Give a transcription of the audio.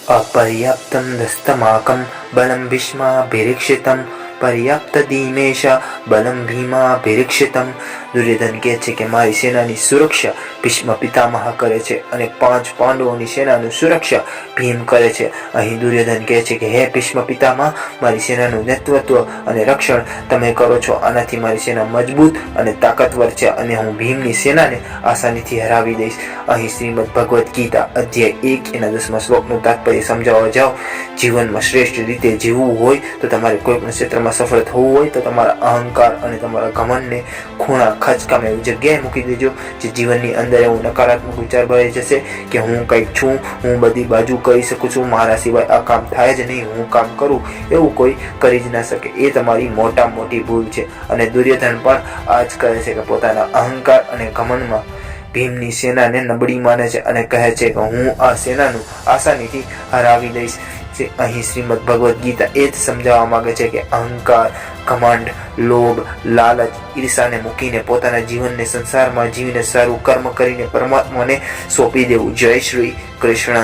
અપર્યાપ્તમ દસ્તમાકમ બલમ ભીષ્માભિરીક્ષિતમ પર્યાપ્ત દીમેશ બલમ ભીમાભિરીક્ષિતમ. દુર્યોધન કહે છે કે મારી સેનાની સુરક્ષા ભીષ્મ પિતામહ કરે છે અને 5 પાંડવોની સેનાની સુરક્ષા ભીમ કરે છે. અહીં દુર્યોધન કહે છે કે હે ભીષ્મ પિતામહ, મારી સેનાનું નેતૃત્વ અને રક્ષણ તમે કરો છો. આનાથી મારી સેના મજબૂત અને તાકાતવર છે અને હું ભીમની સેનાને આસાનીથી હરાવી દઈશ. અહીં શ્રીમદ ભગવદ્ ગીતા અધ્યાય 1 એના 10મા શ્લોકનું તાત્પર્ય સમજાવવા જાઓ. જીવનમાં શ્રેષ્ઠ રીતે જીવવું હોય તો તમારે કોઈ પણ ક્ષેત્રમાં સફળ થવું હોય તો તમારા અહંકાર અને તમારા ઘમંડને ખૂણા ખચકામ એવી જગ્યાએ મૂકી દેજો જે જીવનની અંદર એવું નકારાત્મક વિચાર ભરાઈ જશે કે હું કંઈક છું, હું બધી બાજુ કરી શકું છું, મારા સિવાય આ કામ થાય જ નહીં, હું કામ કરું એવું કોઈ કરી જ ના શકે. એ તમારી મોટામાં મોટી ભૂલ છે. અને દુર્યોધન પણ આ જ કરે છે કે પોતાના અહંકાર અને ઘમંડમાં ભીમની સેનાને નબળી માને છે અને કહે છે કે હું આ સેનાનું આસાનીથી હરાવી દઈશ. અહીં શ્રીમદ ભગવદ્ ગીતા એ જ સમજાવવા માંગે છે કે અહંકાર, ઘમંડ, લોભ, લાલચ, ઈર્ષાને મૂકીને પોતાના જીવનને સંસારમાં જીવીને સારું કર્મ કરીને પરમાત્માને સોંપી દેવું. જય શ્રી કૃષ્ણ.